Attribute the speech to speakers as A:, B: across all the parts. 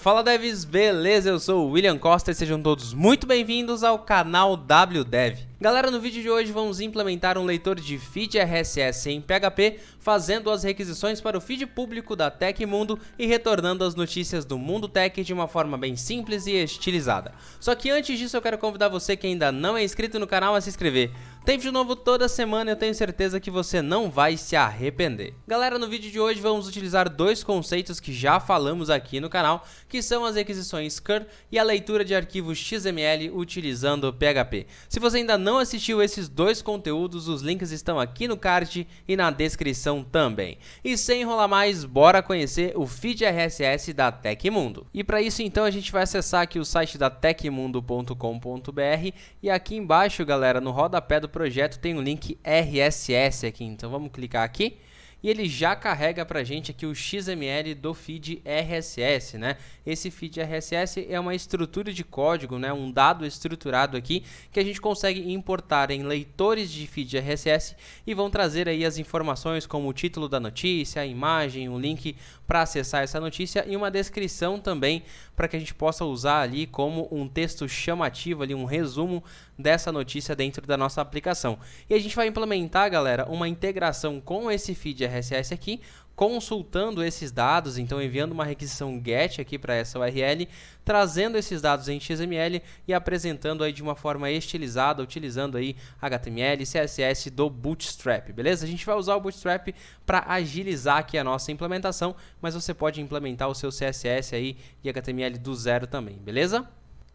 A: Fala devs, beleza? Eu sou o William Costa e sejam todos muito bem-vindos ao canal WDev. Galera, no vídeo de hoje vamos implementar um leitor de feed RSS em PHP, fazendo as requisições para o feed público da Tecmundo e retornando as notícias do mundo tech de uma forma bem simples e estilizada. Só que antes disso eu quero convidar você que ainda não é inscrito no canal a se inscrever. Tem vídeo novo toda semana e eu tenho certeza que você não vai se arrepender. Galera, no vídeo de hoje vamos utilizar dois conceitos que já falamos aqui no canal, que são as requisições cur e a leitura de arquivos XML utilizando PHP. Se você ainda não assistiu esses dois conteúdos, os links estão aqui no card e na descrição também. E sem enrolar mais, bora conhecer o feed RSS da Tecmundo. E para isso então a gente vai acessar aqui o site da tecmundo.com.br e aqui embaixo, galera, no rodapé do projeto tem o link RSS aqui, então vamos clicar aqui. E ele já carrega pra gente aqui o XML do feed RSS, né? Esse feed RSS é uma estrutura de código, né? Um dado estruturado aqui que a gente consegue importar em leitores de feed RSS e vão trazer aí as informações como o título da notícia, a imagem, o link para acessar essa notícia e uma descrição também para que a gente possa usar ali como um texto chamativo, ali um resumo dessa notícia dentro da nossa aplicação. E a gente vai implementar, galera, uma integração com esse feed RSS aqui, consultando esses dados, então enviando uma requisição GET aqui para essa URL, trazendo esses dados em XML e apresentando aí de uma forma estilizada, utilizando aí HTML e CSS do Bootstrap, beleza? A gente vai usar o Bootstrap para agilizar aqui a nossa implementação, mas você pode implementar o seu CSS aí e HTML do zero também, beleza?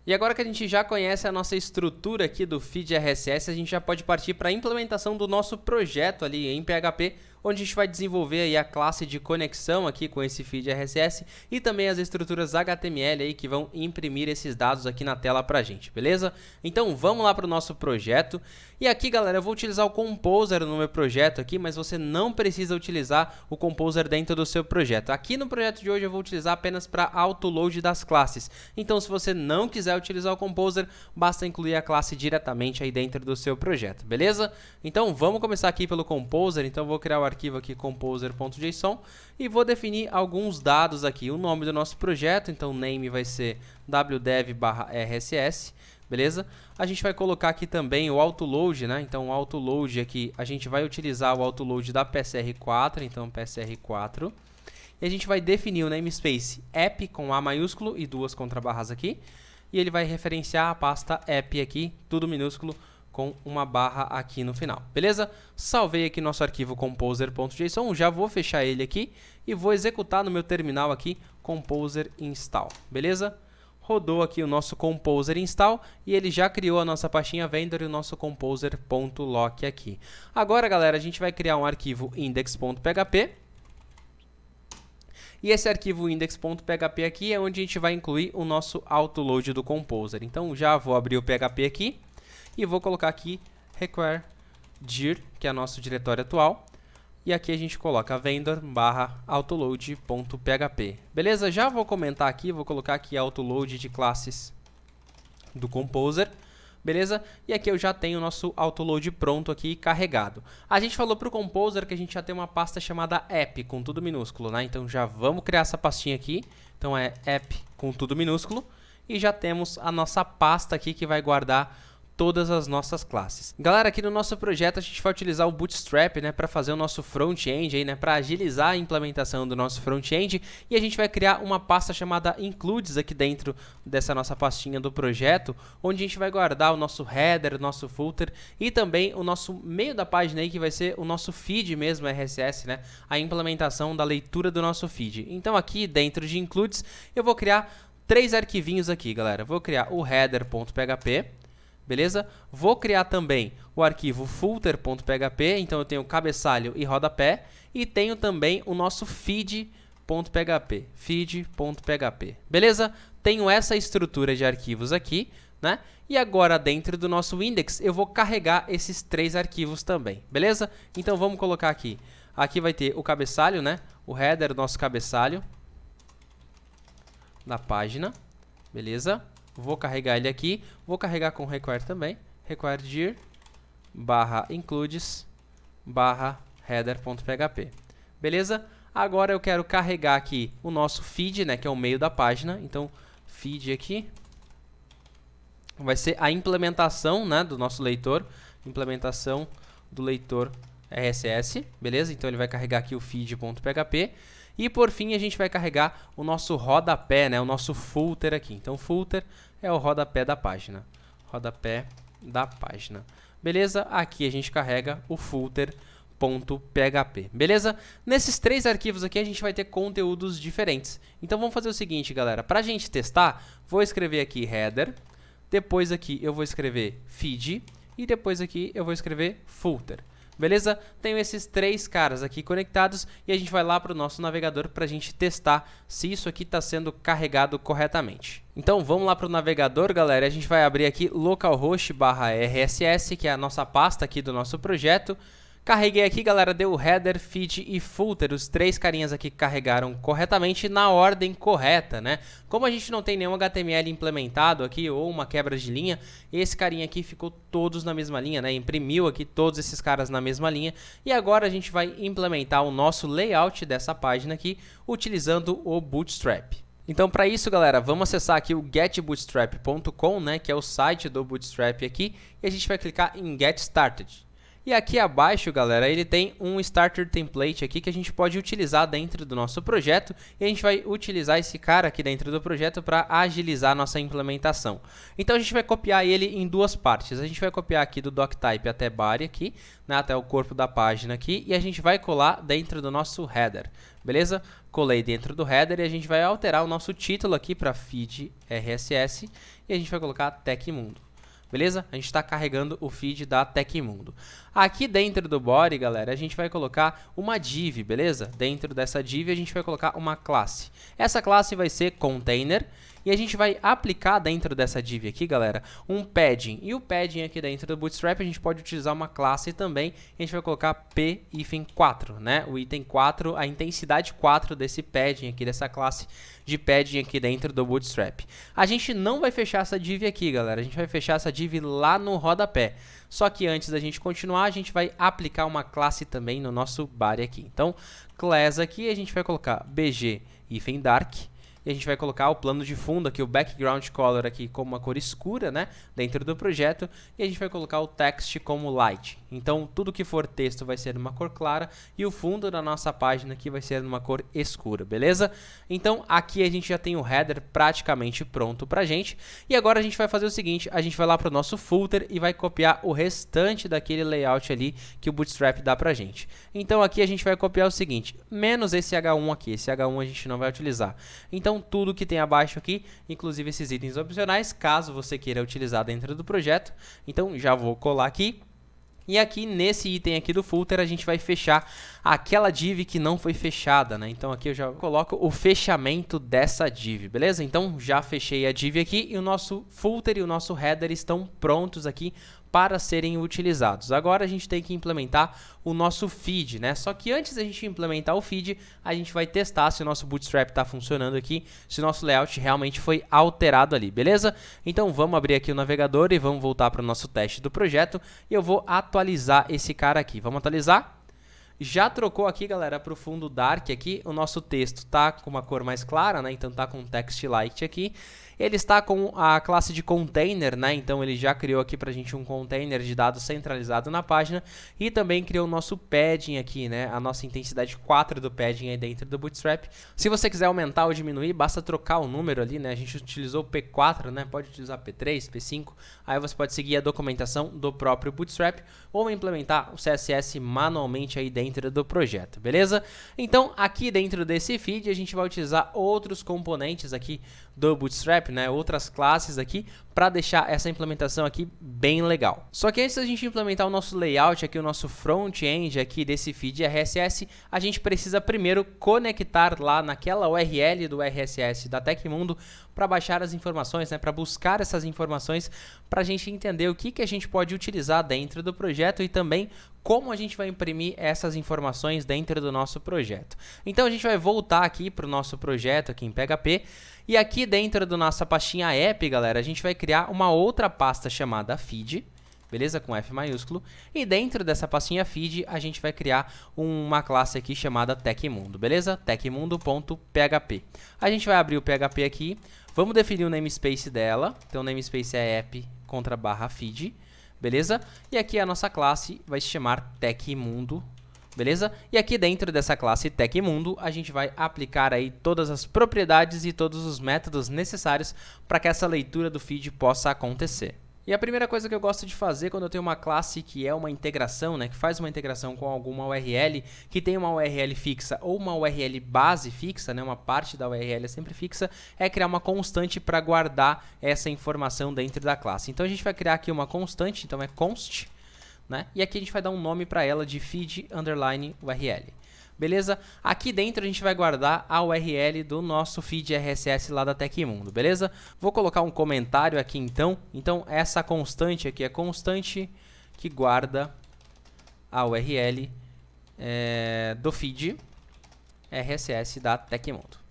A: E agora que a gente já conhece a nossa estrutura aqui do feed RSS, a gente já pode partir para a implementação do nosso projeto ali em PHP, onde a gente vai desenvolver aí a classe de conexão aqui com esse feed RSS e também as estruturas HTML aí que vão imprimir esses dados aqui na tela pra gente, beleza? Então vamos lá para o nosso projeto. E aqui, galera, eu vou utilizar o Composer no meu projeto aqui, mas você não precisa utilizar o Composer dentro do seu projeto. Aqui no projeto de hoje eu vou utilizar apenas para autoload das classes. Então se você não quiser utilizar o Composer, basta incluir a classe diretamente aí dentro do seu projeto, beleza? Então vamos começar aqui pelo Composer. Então eu vou criar o arquivo aqui composer.json e vou definir alguns dados aqui. O nome do nosso projeto, então name vai ser wdev/rss, beleza? A gente vai colocar aqui também o autoload, né? Então o autoload aqui, a gente vai utilizar o autoload da PSR4, então PSR4. E a gente vai definir o namespace app com A maiúsculo e duas contrabarras aqui. E ele vai referenciar a pasta app aqui, tudo minúsculo, com uma barra aqui no final, beleza? Salvei aqui nosso arquivo composer.json, já vou fechar ele aqui e vou executar no meu terminal aqui composer install, beleza? Rodou aqui o nosso composer install e ele já criou a nossa pastinha vendor e o nosso composer.lock aqui. Agora, galera, a gente vai criar um arquivo index.php. E esse arquivo index.php aqui é onde a gente vai incluir o nosso autoload do composer. Então já vou abrir o PHP aqui e vou colocar aqui require dir, que é o nosso diretório atual. E aqui a gente coloca vendor/autoload.php. Beleza? Já vou comentar aqui, vou colocar aqui autoload de classes do Composer. Beleza? E aqui eu já tenho o nosso autoload pronto aqui, carregado. A gente falou para o Composer que a gente já tem uma pasta chamada app, com tudo minúsculo, né? Então já vamos criar essa pastinha aqui. Então é app com tudo minúsculo. E já temos a nossa pasta aqui que vai guardar todas as nossas classes. Galera, aqui no nosso projeto a gente vai utilizar o Bootstrap, né, para fazer o nosso front-end aí, né, para agilizar a implementação do nosso front-end, e a gente vai criar uma pasta chamada includes aqui dentro dessa nossa pastinha do projeto, onde a gente vai guardar o nosso header, o nosso footer e também o nosso meio da página aí, que vai ser o nosso feed mesmo RSS, né, a implementação da leitura do nosso feed. Então aqui dentro de includes eu vou criar três arquivinhos aqui, galera. Vou criar o header.php, beleza? Vou criar também o arquivo footer.php, então eu tenho cabeçalho e rodapé, e tenho também o nosso feed.php, beleza? Tenho essa estrutura de arquivos aqui, né? E agora dentro do nosso index eu vou carregar esses três arquivos também, beleza? Então vamos colocar aqui. Aqui vai ter o cabeçalho, né? O header, o nosso cabeçalho da página, beleza? Vou carregar ele aqui, vou carregar com require também, require dir /includes /header.php. Beleza? Agora eu quero carregar aqui o nosso feed, né, que é o meio da página. Então, feed aqui vai ser a implementação, né, do nosso leitor, implementação do leitor RSS, beleza? Então ele vai carregar aqui o feed.php e por fim a gente vai carregar o nosso rodapé, né, o nosso footer aqui. Então footer é o rodapé da página, rodapé da página, beleza? Aqui a gente carrega o footer.php, beleza? Nesses três arquivos aqui a gente vai ter conteúdos diferentes. Então vamos fazer o seguinte, galera, para a gente testar, vou escrever aqui header, depois aqui eu vou escrever feed e depois aqui eu vou escrever footer. Beleza? Tenho esses três caras aqui conectados e a gente vai lá para o nosso navegador para a gente testar se isso aqui está sendo carregado corretamente. Então vamos lá para o navegador, galera. A gente vai abrir aqui localhost/rss, que é a nossa pasta aqui do nosso projeto. Carreguei aqui, galera, deu header, feed e footer, os três carinhas aqui carregaram corretamente na ordem correta, né? Como a gente não tem nenhum HTML implementado aqui ou uma quebra de linha, esse carinha aqui ficou todos na mesma linha, né? Imprimiu aqui todos esses caras na mesma linha e agora a gente vai implementar o nosso layout dessa página aqui utilizando o Bootstrap. Então, para isso, galera, vamos acessar aqui o getbootstrap.com, né? Que é o site do Bootstrap aqui e a gente vai clicar em Get Started. E aqui abaixo, galera, ele tem um Starter Template aqui que a gente pode utilizar dentro do nosso projeto e a gente vai utilizar esse cara aqui dentro do projeto para agilizar a nossa implementação. Então a gente vai copiar ele em duas partes. A gente vai copiar aqui do doctype até body aqui, né, até o corpo da página aqui e a gente vai colar dentro do nosso header, beleza? Colei dentro do header e a gente vai alterar o nosso título aqui para feed RSS e a gente vai colocar Tecmundo. Beleza? A gente está carregando o feed da Tecmundo. Aqui dentro do body, galera, a gente vai colocar uma div, beleza? Dentro dessa div a gente vai colocar uma classe. Essa classe vai ser container e a gente vai aplicar dentro dessa div aqui, galera, um padding. E o padding aqui dentro do Bootstrap a gente pode utilizar uma classe também. A gente vai colocar p-4, né? O item 4, a intensidade 4 desse padding aqui, dessa classe de padding aqui dentro do Bootstrap. A gente não vai fechar essa div aqui, galera. A gente vai fechar essa div lá no rodapé. Só que antes da gente continuar, a gente vai aplicar uma classe também no nosso body aqui. Então, class aqui, a gente vai colocar bg-dark. E a gente vai colocar o plano de fundo aqui, o background color aqui como uma cor escura, né, dentro do projeto. E a gente vai colocar o text como light. Então, tudo que for texto vai ser numa cor clara e o fundo da nossa página aqui vai ser numa cor escura, beleza? Então, aqui a gente já tem o header praticamente pronto pra gente. E agora a gente vai fazer o seguinte, a gente vai lá pro nosso footer e vai copiar o restante daquele layout ali que o Bootstrap dá pra gente. Então, aqui a gente vai copiar o seguinte, menos esse H1 aqui. Esse H1 a gente não vai utilizar. Então, tudo que tem abaixo aqui, inclusive esses itens opcionais, caso você queira utilizar dentro do projeto. Então, já vou colar aqui. E aqui nesse item aqui do footer a gente vai fechar aquela div que não foi fechada, né? Então aqui eu já coloco o fechamento dessa div, beleza? Então já fechei a div aqui e o nosso footer e o nosso header estão prontos aqui para serem utilizados. Agora a gente tem que implementar o nosso feed, né? Só que antes da gente implementar o feed, a gente vai testar se o nosso Bootstrap está funcionando aqui, se o nosso layout realmente foi alterado ali, beleza? Então vamos abrir aqui o navegador e vamos voltar para o nosso teste do projeto e eu vou atualizar esse cara aqui. Vamos atualizar? Já trocou aqui, galera, para o fundo dark aqui, o nosso texto tá com uma cor mais clara, né? Então tá com text light aqui. Ele está com a classe de container, né? Então ele já criou aqui pra gente um container de dados centralizado na página e também criou o nosso padding aqui, né? A nossa intensidade 4 do padding aí dentro do Bootstrap. Se você quiser aumentar ou diminuir, basta trocar o número ali, né? A gente utilizou o P4, né? Pode utilizar P3, P5. Aí você pode seguir a documentação do próprio Bootstrap ou implementar o CSS manualmente aí dentro do projeto, beleza? Então, aqui dentro desse feed, a gente vai utilizar outros componentes aqui do Bootstrap, né, outras classes aqui, para deixar essa implementação aqui bem legal. Só que antes da gente implementar o nosso layout aqui, o nosso front-end aqui desse feed RSS, a gente precisa primeiro conectar lá naquela URL do RSS da Tecmundo para baixar as informações, né, para buscar essas informações, para a gente entender o que a gente pode utilizar dentro do projeto e também como a gente vai imprimir essas informações dentro do nosso projeto. Então a gente vai voltar aqui para o nosso projeto aqui em PHP e aqui dentro da nossa pastinha app, galera, a gente vai criar uma outra pasta chamada feed, beleza? Com F maiúsculo. E dentro dessa pastinha feed, a gente vai criar uma classe aqui chamada Tecmundo, beleza? Tecmundo.php. A gente vai abrir o PHP aqui, vamos definir o namespace dela. Então, o namespace é app_feed, beleza? E aqui a nossa classe vai se chamar Tecmundo, beleza? E aqui dentro dessa classe Tecmundo, a gente vai aplicar aí todas as propriedades e todos os métodos necessários para que essa leitura do feed possa acontecer. E a primeira coisa que eu gosto de fazer quando eu tenho uma classe que é uma integração, né, que faz uma integração com alguma URL, que tem uma URL fixa ou uma URL base fixa, né, uma parte da URL é sempre fixa, é criar uma constante para guardar essa informação dentro da classe. Então a gente vai criar aqui uma constante, então é const, né, e aqui a gente vai dar um nome para ela de feed_URL. Beleza? Aqui dentro a gente vai guardar a URL do nosso feed RSS lá da Tecmundo, beleza? Vou colocar um comentário aqui então. Então essa constante aqui é constante que guarda a URL do feed RSS da Tecmundo.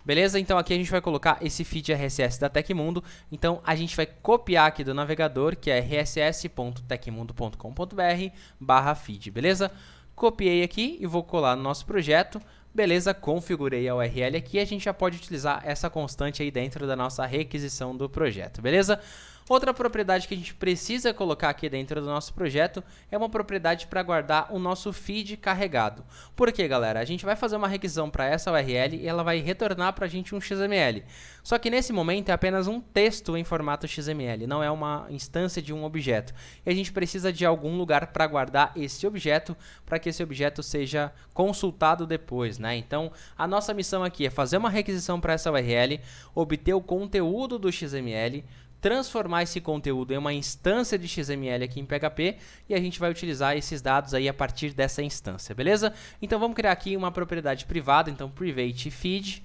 A: Beleza? Então aqui a gente vai colocar esse feed RSS da Tecmundo. Então a gente vai copiar aqui do navegador, que é rss.tecmundo.com.br/feed, beleza? Copiei aqui e vou colar no nosso projeto. Beleza, configurei a URL aqui. A gente já pode utilizar essa constante aí dentro da nossa requisição do projeto, beleza? Outra propriedade que a gente precisa colocar aqui dentro do nosso projeto é uma propriedade para guardar o nosso feed carregado. Por quê, galera? A gente vai fazer uma requisição para essa URL e ela vai retornar para a gente um XML. Só que nesse momento é apenas um texto em formato XML, não é uma instância de um objeto. E a gente precisa de algum lugar para guardar esse objeto, para que esse objeto seja consultado depois, né? Então, a nossa missão aqui é fazer uma requisição para essa URL, obter o conteúdo do XML, transformar esse conteúdo em uma instância de XML aqui em PHP e a gente vai utilizar esses dados aí a partir dessa instância, beleza? Então vamos criar aqui uma propriedade privada, então private feed.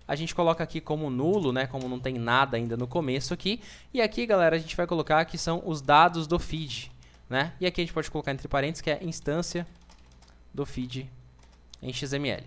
A: A gente coloca aqui como nulo, né, como não tem nada ainda no começo aqui. E aqui, galera, a gente vai colocar que são os dados do feed, né? E aqui a gente pode colocar entre parênteses que é instância do feed em XML.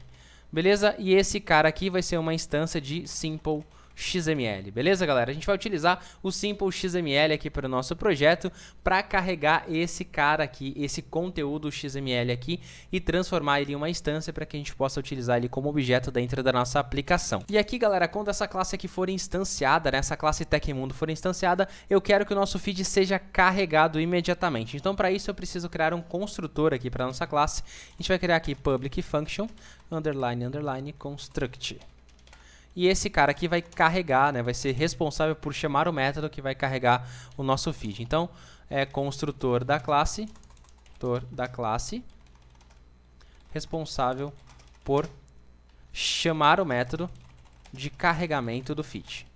A: Beleza? E esse cara aqui vai ser uma instância de simple XML, beleza, galera? A gente vai utilizar o Simple XML aqui para o nosso projeto para carregar esse cara aqui, esse conteúdo XML aqui e transformar ele em uma instância para que a gente possa utilizar ele como objeto dentro da nossa aplicação. E aqui, galera, quando essa classe aqui for instanciada, né, essa classe Tecmundo for instanciada, eu quero que o nosso feed seja carregado imediatamente. Então, para isso, eu preciso criar um construtor aqui para a nossa classe. A gente vai criar aqui public function __ construct. E esse cara aqui vai carregar, né, vai ser responsável por chamar o método que vai carregar o nosso feed. Então, é construtor da classe, responsável por chamar o método de carregamento do feed.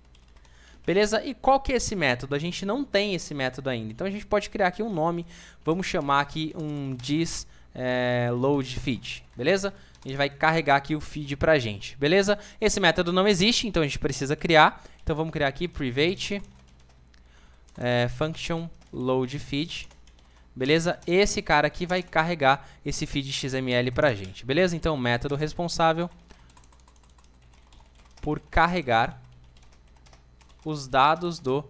A: Beleza? E qual que é esse método? A gente não tem esse método ainda. Então, a gente pode criar aqui um nome. Vamos chamar aqui um load feed, beleza? A gente vai carregar aqui o feed pra gente, beleza? Esse método não existe, então a gente precisa criar. Então vamos criar aqui private function load feed, beleza? Esse cara aqui vai carregar esse feed XML pra gente, beleza? Então método responsável por carregar os dados do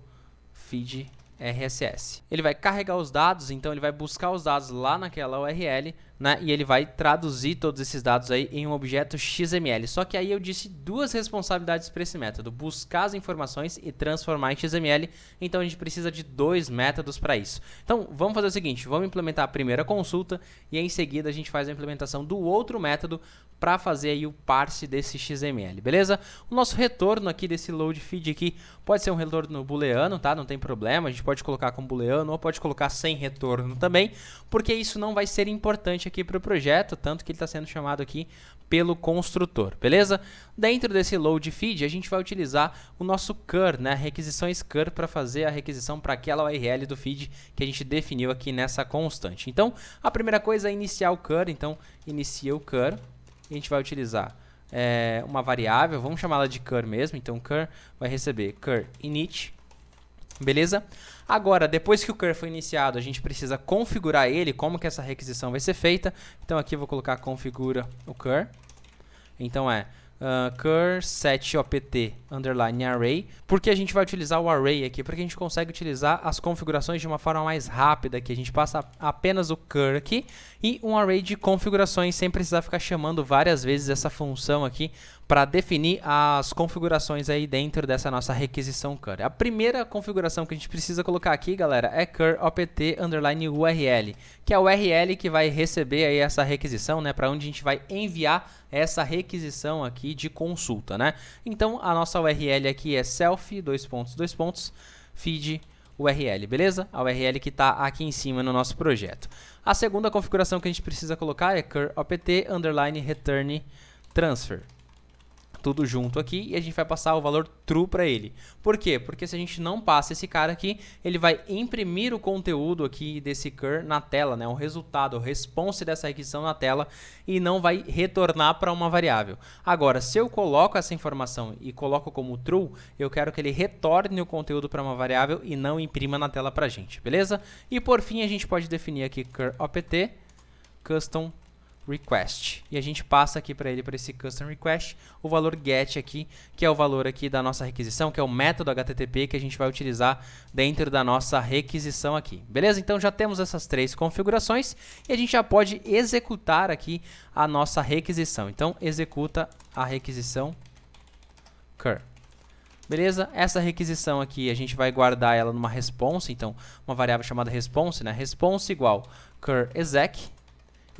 A: feed RSS. Ele vai carregar os dados, então ele vai buscar os dados lá naquela URL, né, e ele vai traduzir todos esses dados aí em um objeto XML. Só que aí eu disse duas responsabilidades para esse método: buscar as informações e transformar em XML. Então a gente precisa de dois métodos para isso. Então vamos fazer o seguinte: vamos implementar a primeira consulta e em seguida a gente faz a implementação do outro método para fazer aí o parse desse XML, beleza? O nosso retorno aqui desse load feed aqui pode ser um retorno booleano, tá? Não tem problema, a gente pode colocar como booleano ou pode colocar sem retorno também, porque isso não vai ser importante aqui para o projeto, tanto que ele está sendo chamado aqui pelo construtor, beleza? Dentro desse load feed a gente vai utilizar o nosso cur, né? Requisições cur para fazer a requisição para aquela URL do feed que a gente definiu aqui nessa constante. Então, a primeira coisa é iniciar o cur, então inicia o cur. A gente vai utilizar uma variável, vamos chamá-la de cur mesmo, então cur vai receber cur init, beleza? Agora, depois que o cur foi iniciado, a gente precisa configurar ele, como que essa requisição vai ser feita. Então aqui eu vou colocar configura o cur, então cur set opt underline array, porque a gente vai utilizar o array aqui, porque a gente consegue utilizar as configurações de uma forma mais rápida aqui. A gente passa apenas o cur aqui e um array de configurações sem precisar ficar chamando várias vezes essa função aqui para definir as configurações aí dentro dessa nossa requisição cur. A primeira configuração que a gente precisa colocar aqui, galera, é cur opt underline url, que é o URL que vai receber aí essa requisição, né, para onde a gente vai enviar essa requisição aqui de consulta, né? Então a nossa URL aqui é self feed URL, beleza? A URL que está aqui em cima no nosso projeto. A segunda configuração que a gente precisa colocar é cur opt underline return transfer. Tudo junto aqui e a gente vai passar o valor true para ele. Por quê? Porque se a gente não passa esse cara aqui, ele vai imprimir o conteúdo aqui desse cur na tela, né? O resultado, o response dessa requisição na tela e não vai retornar para uma variável. Agora, se eu coloco essa informação e coloco como true, eu quero que ele retorne o conteúdo para uma variável e não imprima na tela para a gente, beleza? E por fim, a gente pode definir aqui cur opt custom request. E a gente passa aqui para ele, para esse custom request, o valor get aqui, que é o valor aqui da nossa requisição, que é o método HTTP que a gente vai utilizar dentro da nossa requisição aqui. Beleza? Então já temos essas três configurações e a gente já pode executar aqui a nossa requisição. Então executa a requisição cur. Beleza? Essa requisição aqui a gente vai guardar ela numa response, então uma variável chamada response, né? Response igual cur exec.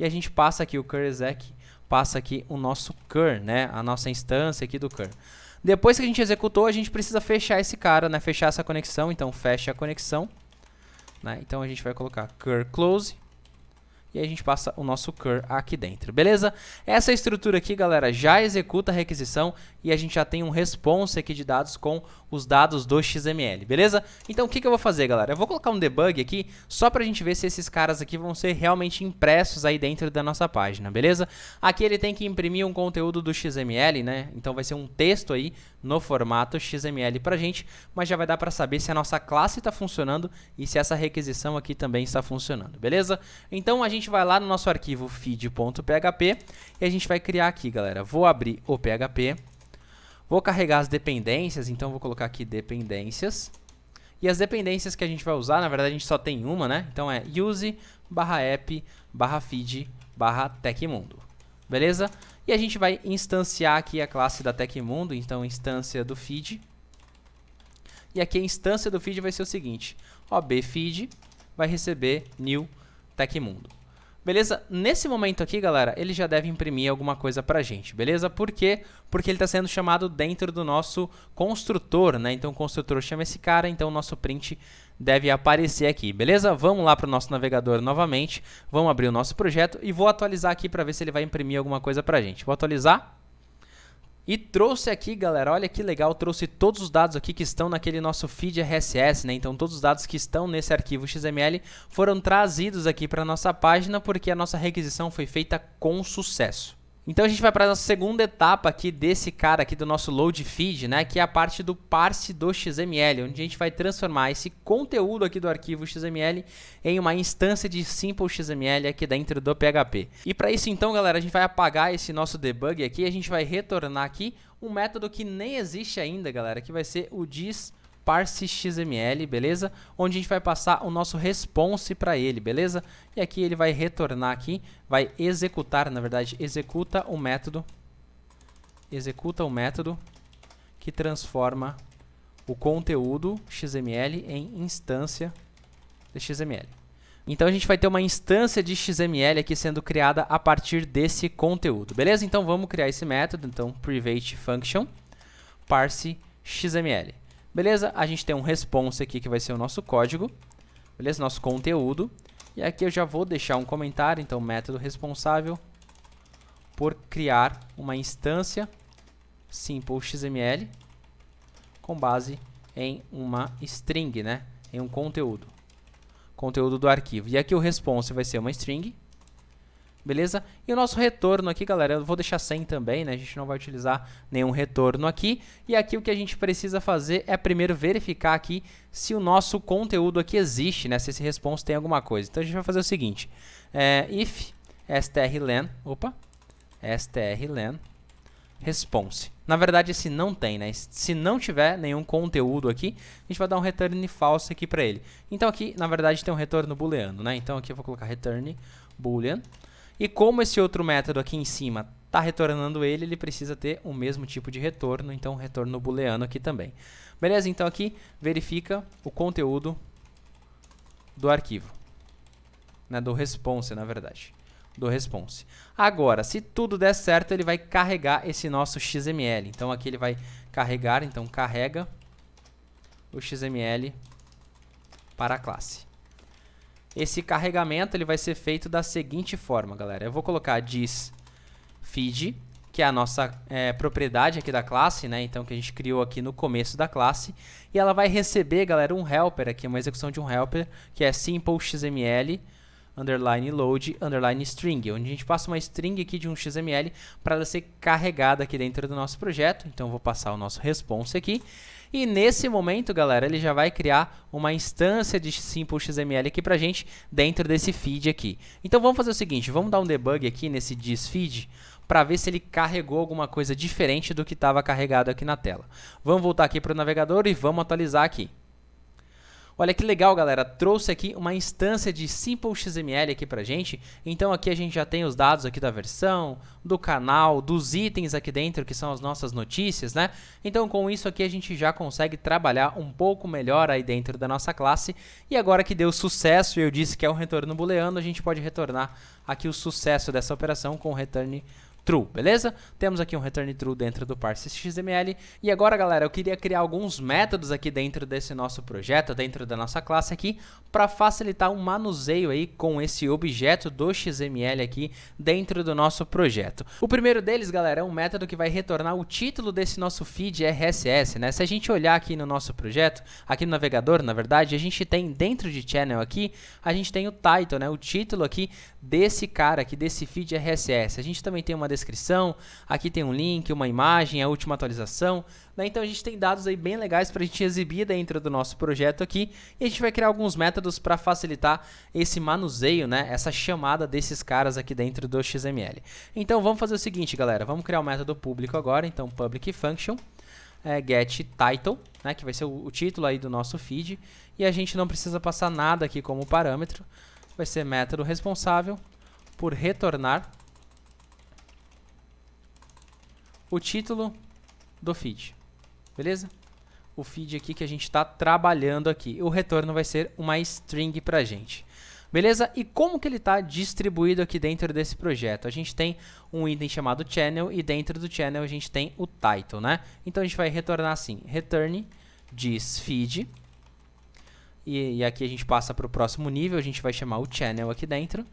A: E a gente passa aqui o cur exec, passa aqui o nosso cur, né? A nossa instância aqui do cur. Depois que a gente executou, a gente precisa fechar esse cara, né? Fechar essa conexão, então fecha a conexão, né? Então a gente vai colocar cur close e a gente passa o nosso cur aqui dentro, beleza? Essa estrutura aqui, galera, já executa a requisição e a gente já tem um response aqui de dados com os dados do XML, beleza? Então o que eu vou fazer, galera? Eu vou colocar um debug aqui só pra gente ver se esses caras aqui vão ser realmente impressos aí dentro da nossa página, beleza? Aqui ele tem que imprimir um conteúdo do XML, né? Então vai ser um texto aí no formato XML pra gente, mas já vai dar pra saber se a nossa classe está funcionando e se essa requisição aqui também está funcionando, beleza? Então a gente vai lá no nosso arquivo feed.php e a gente vai criar aqui, galera. Vou abrir o PHP. Vou carregar as dependências, então vou colocar aqui dependências. E as dependências que a gente vai usar, na verdade a gente só tem uma, né? Então é use/app/feed/tecmundo. Beleza? E a gente vai instanciar aqui a classe da Tecmundo, então instância do feed. E aqui a instância do feed vai ser o seguinte: obfeed vai receber new Tecmundo. Beleza? Nesse momento aqui, galera, ele já deve imprimir alguma coisa pra gente, beleza? Por quê? Porque ele está sendo chamado dentro do nosso construtor, né? Então o construtor chama esse cara, então o nosso print deve aparecer aqui, beleza? Vamos lá para o nosso navegador novamente, vamos abrir o nosso projeto e vou atualizar aqui para ver se ele vai imprimir alguma coisa pra gente. Vou atualizar. E trouxe aqui, galera, olha que legal, trouxe todos os dados aqui que estão naquele nosso feed RSS, né? Então todos os dados que estão nesse arquivo XML foram trazidos aqui para a nossa página porque a nossa requisição foi feita com sucesso. Então a gente vai para a nossa segunda etapa aqui desse cara aqui do nosso load feed, né? Que é a parte do parse do XML, onde a gente vai transformar esse conteúdo aqui do arquivo XML em uma instância de simple XML aqui dentro do PHP. E para isso então, galera, a gente vai apagar esse nosso debug aqui, a gente vai retornar aqui um método que nem existe ainda, galera, que vai ser o parseXML, beleza? Onde a gente vai passar o nosso response para ele, beleza? E aqui ele vai retornar aqui, vai executar, na verdade, executa o método que transforma o conteúdo XML em instância de XML. Então a gente vai ter uma instância de XML aqui sendo criada a partir desse conteúdo, beleza? Então vamos criar esse método, então private function parseXML. Beleza? A gente tem um response aqui que vai ser o nosso código, beleza? Nosso conteúdo. E aqui eu já vou deixar um comentário, então método responsável por criar uma instância simple XML com base em uma string, né? Em um conteúdo do arquivo. E aqui o response vai ser uma string. Beleza? E o nosso retorno aqui, galera, eu vou deixar sem também, né? A gente não vai utilizar nenhum retorno aqui. E aqui o que a gente precisa fazer é primeiro verificar aqui se o nosso conteúdo aqui existe, né? Se esse response tem alguma coisa. Então a gente vai fazer o seguinte: if strlen response. Na verdade, esse não tem, né? Se não tiver nenhum conteúdo aqui, a gente vai dar um return false aqui para ele. Então aqui, na verdade, tem um retorno booleano, né? Então aqui eu vou colocar return boolean. E como esse outro método aqui em cima está retornando ele precisa ter o mesmo tipo de retorno, então retorno booleano aqui também. Beleza? Então aqui verifica o conteúdo do arquivo, né? Do response, na verdade. Do response. Agora, se tudo der certo, ele vai carregar esse nosso XML. Então aqui ele vai carregar, então carrega o XML para a classe. Esse carregamento ele vai ser feito da seguinte forma, galera. Eu vou colocar diz_feed, que é a nossa propriedade aqui da classe, né? Então que a gente criou aqui no começo da classe, e ela vai receber, galera, um helper aqui, uma execução de um helper, que é simple XML underline load underline string, onde a gente passa uma string aqui de um XML para ela ser carregada aqui dentro do nosso projeto. Então eu vou passar o nosso response aqui. E nesse momento, galera, ele já vai criar uma instância de simple XML aqui pra gente dentro desse feed aqui. Então vamos fazer o seguinte, vamos dar um debug aqui nesse diz_feed para ver se ele carregou alguma coisa diferente do que estava carregado aqui na tela. Vamos voltar aqui para o navegador e vamos atualizar aqui. Olha que legal, galera, trouxe aqui uma instância de simple XML aqui pra gente. Então aqui a gente já tem os dados aqui da versão, do canal, dos itens aqui dentro que são as nossas notícias, né? Então com isso aqui a gente já consegue trabalhar um pouco melhor aí dentro da nossa classe. E agora que deu sucesso e eu disse que é um retorno booleano, a gente pode retornar aqui o sucesso dessa operação com o return true, beleza? Temos aqui um return true dentro do parse XML. E agora, galera, eu queria criar alguns métodos aqui dentro desse nosso projeto, dentro da nossa classe aqui, para facilitar um manuseio aí com esse objeto do XML aqui dentro do nosso projeto. O primeiro deles, galera, é um método que vai retornar o título desse nosso feed RSS, né? Se a gente olhar aqui no nosso projeto, aqui no navegador, na verdade, a gente tem dentro de channel aqui, a gente tem o title, né? O título aqui desse cara aqui, desse feed RSS. A gente também tem uma descrição, aqui tem um link, uma imagem, a última atualização, né? Então a gente tem dados aí bem legais para a gente exibir dentro do nosso projeto aqui, e a gente vai criar alguns métodos para facilitar esse manuseio, né? Essa chamada desses caras aqui dentro do XML. Então vamos fazer o seguinte, galera, vamos criar um método público agora, então public function getTitle, né? Que vai ser o título aí do nosso feed, e a gente não precisa passar nada aqui como parâmetro, vai ser método responsável por retornar o título do feed, beleza? O feed aqui que a gente está trabalhando aqui. O retorno vai ser uma string para a gente, beleza? E como que ele está distribuído aqui dentro desse projeto? A gente tem um item chamado channel e dentro do channel a gente tem o title, né? Então a gente vai retornar assim, return diz_feed, e aqui a gente passa para o próximo nível, a gente vai chamar o channel aqui dentro.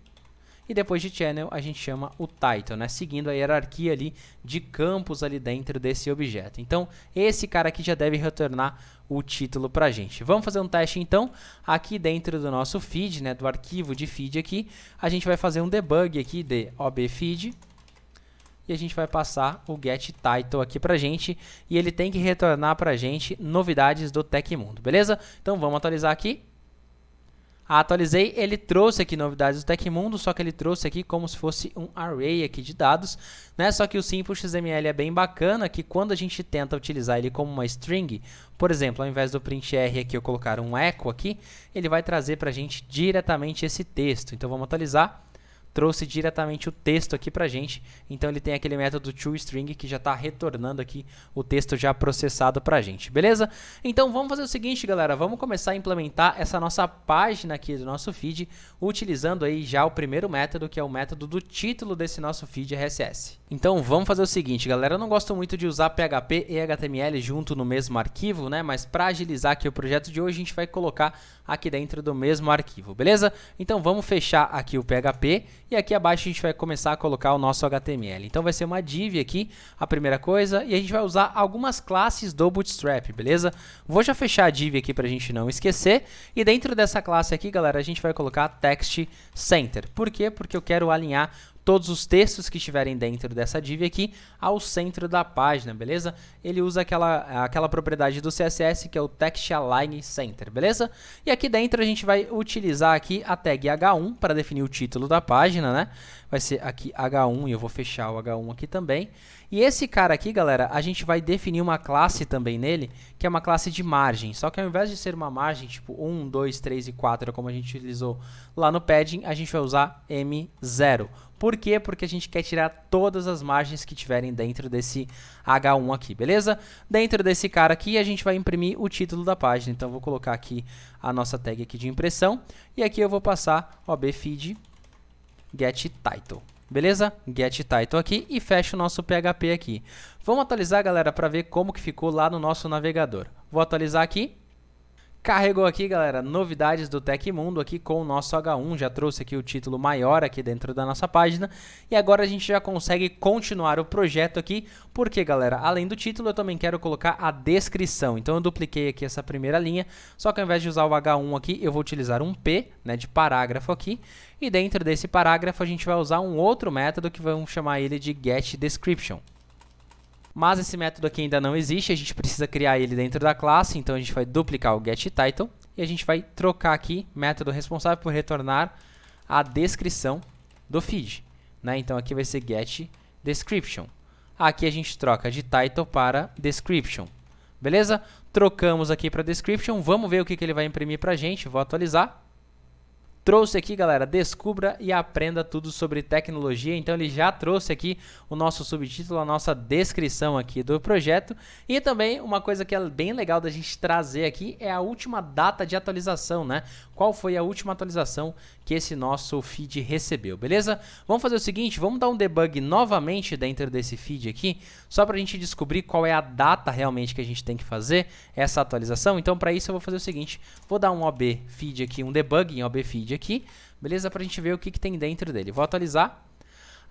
A: E depois de channel a gente chama o title, né? Seguindo a hierarquia ali de campos ali dentro desse objeto. Então esse cara aqui já deve retornar o título para a gente. Vamos fazer um teste então. Aqui dentro do nosso feed, né? Do arquivo de feed aqui, a gente vai fazer um debug aqui de obfeed. E a gente vai passar o getTitle aqui pra gente. E ele tem que retornar pra gente novidades do Tecmundo, beleza? Então vamos atualizar aqui. Atualizei, ele trouxe aqui novidades do Tecmundo, só que ele trouxe aqui como se fosse um array aqui de dados, né? Só que o simple XML é bem bacana, que quando a gente tenta utilizar ele como uma string, por exemplo, ao invés do print r aqui eu colocar um echo aqui, ele vai trazer pra gente diretamente esse texto. Então vamos atualizar. Trouxe diretamente o texto aqui pra gente, então ele tem aquele método toString que já está retornando aqui o texto já processado pra gente, beleza? Então vamos fazer o seguinte, galera, vamos começar a implementar essa nossa página aqui do nosso feed, utilizando aí já o primeiro método, que é o método do título desse nosso feed RSS. Então vamos fazer o seguinte, galera, eu não gosto muito de usar PHP e HTML junto no mesmo arquivo, né? Mas para agilizar aqui o projeto de hoje, a gente vai colocar aqui dentro do mesmo arquivo, beleza? Então vamos fechar aqui o PHP e aqui abaixo a gente vai começar a colocar o nosso HTML. Então vai ser uma div aqui, a primeira coisa, e a gente vai usar algumas classes do Bootstrap, beleza? Vou já fechar a div aqui para a gente não esquecer, e dentro dessa classe aqui, galera, a gente vai colocar text center. Por quê? Porque eu quero alinhar todos os textos que estiverem dentro dessa div aqui ao centro da página, beleza? Ele usa aquela propriedade do CSS que é o Text Align Center, beleza? E aqui dentro a gente vai utilizar aqui a tag h1 para definir o título da página, né? vai ser aqui H1 e eu vou fechar o H1 aqui também. E esse cara aqui, galera, a gente vai definir uma classe também nele, que é uma classe de margem. Só que ao invés de ser uma margem tipo 1, 2, 3 e 4, como a gente utilizou lá no padding, a gente vai usar M0. Por quê? Porque a gente quer tirar todas as margens que tiverem dentro desse H1 aqui, beleza? Dentro desse cara aqui, a gente vai imprimir o título da página. Então, eu vou colocar aqui a nossa tag aqui de impressão. E aqui eu vou passar obfeed getTitle. Beleza? GetTitle aqui e fecha o nosso PHP aqui. Vamos atualizar, galera, para ver como que ficou lá no nosso navegador. Vou atualizar aqui. Carregou aqui, galera, novidades do Tecmundo aqui com o nosso H1. Já trouxe aqui o título maior aqui dentro da nossa página. E agora a gente já consegue continuar o projeto aqui. Porque, galera, além do título, eu também quero colocar a descrição. Então, eu dupliquei aqui essa primeira linha. Só que ao invés de usar o H1 aqui, eu vou utilizar um P, né, de parágrafo aqui. E dentro desse parágrafo, a gente vai usar um outro método que vamos chamar ele de getDescription. Mas esse método aqui ainda não existe, a gente precisa criar ele dentro da classe, então a gente vai duplicar o getTitle e a gente vai trocar aqui método responsável por retornar a descrição do feed, né? Então aqui vai ser getDescription. Aqui a gente troca de title para description, beleza? Trocamos aqui para description, vamos ver o que ele vai imprimir para a gente, vou atualizar. Trouxe aqui, galera, descubra e aprenda tudo sobre tecnologia. Então, ele já trouxe aqui o nosso subtítulo, a nossa descrição aqui do projeto. E também uma coisa que é bem legal da gente trazer aqui é a última data de atualização, né? Qual foi a última atualização que esse nosso feed recebeu, beleza? Vamos fazer o seguinte, vamos dar um debug novamente dentro desse feed aqui, só para a gente descobrir qual é a data realmente que a gente tem que fazer essa atualização. Então, para isso, eu vou fazer o seguinte, vou dar um obfeed aqui, um debug em obfeed aqui, beleza? Para a gente ver o que tem dentro dele. Vou atualizar.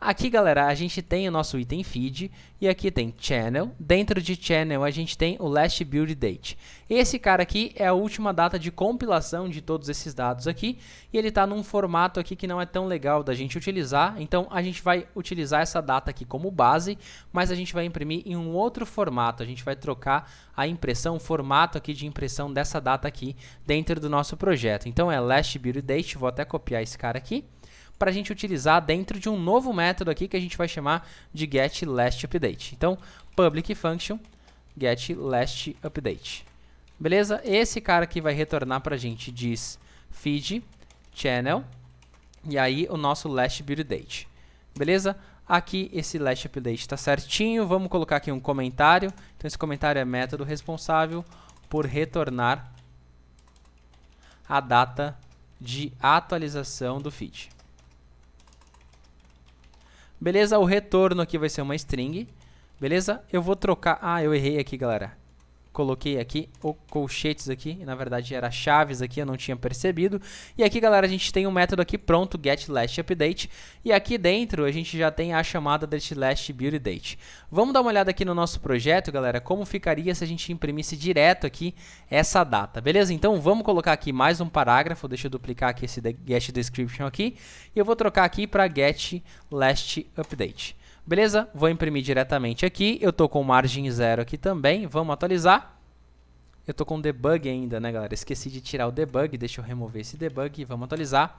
A: Aqui, galera, a gente tem o nosso item feed e aqui tem channel. Dentro de channel a gente tem o last build date. Esse cara aqui é a última data de compilação de todos esses dados aqui e ele está num formato aqui que não é tão legal da gente utilizar. Então a gente vai utilizar essa data aqui como base, mas a gente vai imprimir em um outro formato. A gente vai trocar a impressão, o formato aqui de impressão dessa data aqui dentro do nosso projeto. Então é last build date, vou até copiar esse cara aqui, para a gente utilizar dentro de um novo método aqui que a gente vai chamar de getLastUpdate. Então, public function getLastUpdate. Beleza? Esse cara aqui vai retornar para a gente diz feed channel e aí o nosso last build date. Beleza? Aqui esse last update está certinho. Vamos colocar aqui um comentário. Então, esse comentário é método responsável por retornar a data de atualização do feed. Beleza? O retorno aqui vai ser uma string. Beleza? Eu vou trocar... Ah, eu errei aqui, galera. Coloquei aqui o colchetes aqui. E, na verdade, era chaves aqui, eu não tinha percebido. E aqui, galera, a gente tem um método aqui pronto, getLastUpdate. E aqui dentro, a gente já tem a chamada getLastBuildDate. Vamos dar uma olhada aqui no nosso projeto, galera, como ficaria se a gente imprimisse direto aqui essa data, beleza? Então, vamos colocar aqui mais um parágrafo. Deixa eu duplicar aqui esse getDescription aqui. E eu vou trocar aqui para getLastUpdate. Beleza? Vou imprimir diretamente aqui. Eu estou com margem 0 aqui também. Vamos atualizar. Eu estou com debug ainda, né, galera? Esqueci de tirar o debug. Deixa eu remover esse debug. Vamos atualizar.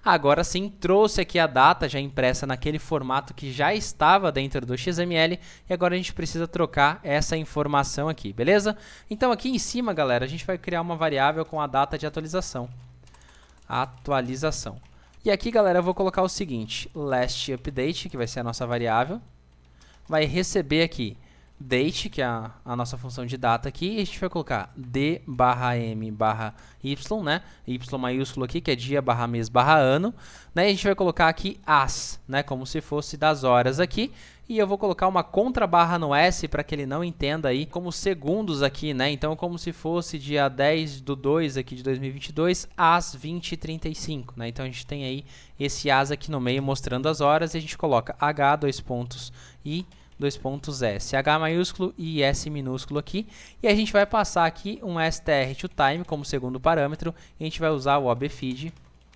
A: Agora sim, trouxe aqui a data já impressa naquele formato que já estava dentro do XML. E agora a gente precisa trocar essa informação aqui, beleza? Então aqui em cima, galera, a gente vai criar uma variável com a data de atualização. Atualização. E aqui, galera, eu vou colocar o seguinte, last update, que vai ser a nossa variável, vai receber aqui date, que é a nossa função de data aqui, e a gente vai colocar d/m/y, né, y maiúsculo aqui, que é dia/mês/ano, né, e a gente vai colocar aqui as, né, como se fosse das horas aqui, e eu vou colocar uma contrabarra no S para que ele não entenda aí como segundos aqui, né? Então, como se fosse dia 10/2 aqui de 2022 às 20h35, né? Então, a gente tem aí esse as aqui no meio mostrando as horas e a gente coloca H, dois pontos, I, dois pontos S. H maiúsculo e S minúsculo aqui. E a gente vai passar aqui um str_time como segundo parâmetro e a gente vai usar o obfeed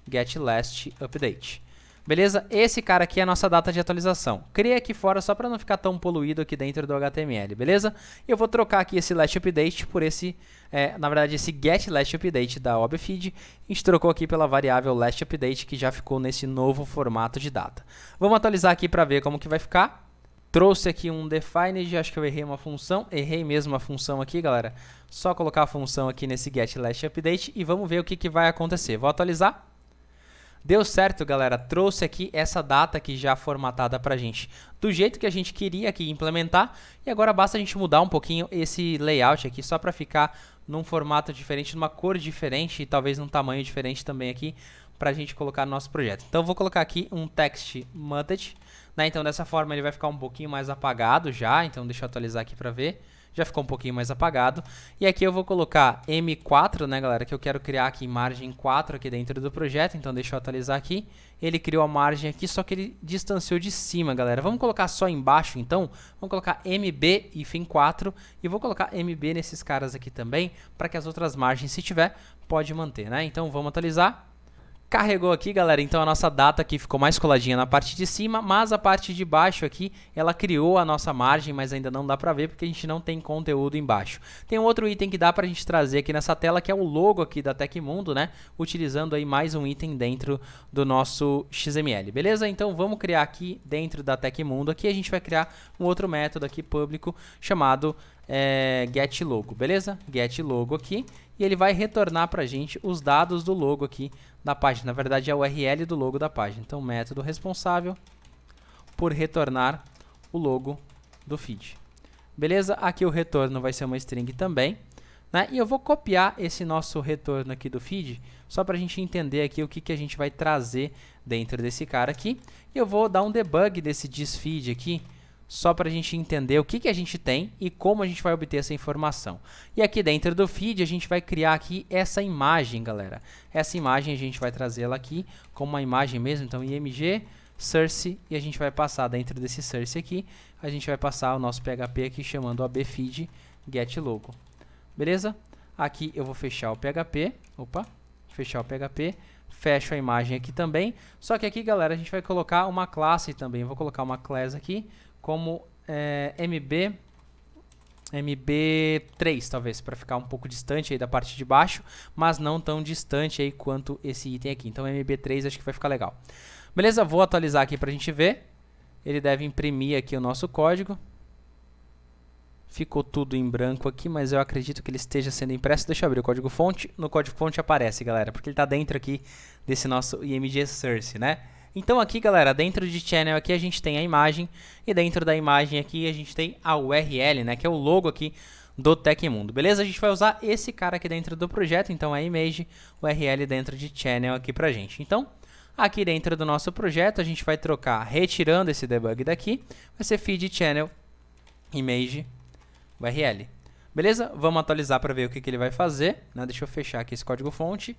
A: getLastUpdate. Beleza? Esse cara aqui é a nossa data de atualização. Criei aqui fora só para não ficar tão poluído aqui dentro do HTML, beleza? Eu vou trocar aqui esse last update por esse, na verdade, esse get last update da OBFeed. A gente trocou aqui pela variável last update que já ficou nesse novo formato de data. Vamos atualizar aqui para ver como que vai ficar. Trouxe aqui um defined, acho que eu errei uma função. Errei mesmo a função aqui, galera. Só colocar a função aqui nesse get last update e vamos ver o que vai acontecer. Vou atualizar. Deu certo, galera. Trouxe aqui essa data aqui já formatada pra gente do jeito que a gente queria aqui implementar. E agora basta a gente mudar um pouquinho esse layout aqui só para ficar num formato diferente, numa cor diferente e talvez num tamanho diferente também aqui pra gente colocar no nosso projeto. Então eu vou colocar aqui um text muted, né? Então dessa forma ele vai ficar um pouquinho mais apagado já. Então deixa eu atualizar aqui para ver. Já ficou um pouquinho mais apagado. E aqui eu vou colocar M4, né, galera? Que eu quero criar aqui margem 4 aqui dentro do projeto. Então, deixa eu atualizar aqui. Ele criou a margem aqui, só que ele distanciou de cima, galera. Vamos colocar só embaixo, então. Vamos colocar MB hífen 4. E vou colocar MB nesses caras aqui também, para que as outras margens, se tiver, pode manter, né? Então, vamos atualizar. Carregou aqui, galera, então a nossa data aqui ficou mais coladinha na parte de cima, mas a parte de baixo aqui, ela criou a nossa margem, mas ainda não dá pra ver porque a gente não tem conteúdo embaixo. Tem um outro item que dá pra gente trazer aqui nessa tela, que é o logo aqui da Tecmundo, né? Utilizando aí mais um item dentro do nosso XML, beleza? Então vamos criar aqui dentro da Tecmundo, aqui a gente vai criar um outro método aqui público chamado getLogo, beleza? GetLogo aqui, e ele vai retornar pra gente os dados do logo aqui da página. Na verdade é a URL do logo da página. Então método responsável por retornar o logo do feed. Beleza? Aqui o retorno vai ser uma string também, né? E eu vou copiar esse nosso retorno aqui do feed só para a gente entender aqui o que a gente vai trazer dentro desse cara aqui. E eu vou dar um debug desse thisFeed aqui, só para a gente entender o que a gente tem e como a gente vai obter essa informação. E aqui dentro do feed a gente vai criar aqui essa imagem, galera. Essa imagem a gente vai trazê-la aqui como uma imagem mesmo, então img source, e a gente vai passar dentro desse source aqui, a gente vai passar o nosso PHP aqui chamando abfeed getLogo. Beleza? Aqui eu vou fechar o PHP, fecho a imagem aqui também, só que aqui, galera, a gente vai colocar uma classe também. Eu vou colocar uma class aqui como MB3, talvez, para ficar um pouco distante aí da parte de baixo, mas não tão distante aí quanto esse item aqui. Então MB3 acho que vai ficar legal. Beleza? Vou atualizar aqui para a gente ver. Ele deve imprimir aqui o nosso código. Ficou tudo em branco aqui, mas eu acredito que ele esteja sendo impresso. Deixa eu abrir o código fonte. No código fonte aparece, galera, porque ele está dentro aqui desse nosso img source, né? Então aqui, galera, dentro de channel aqui a gente tem a imagem, e dentro da imagem aqui a gente tem a URL, né, que é o logo aqui do Tecmundo, beleza? A gente vai usar esse cara aqui dentro do projeto, então é image URL dentro de channel aqui pra gente. Então, aqui dentro do nosso projeto a gente vai trocar, retirando esse debug daqui, vai ser feed channel image URL. Beleza? Vamos atualizar para ver o que ele vai fazer, né? Deixa eu fechar aqui esse código fonte.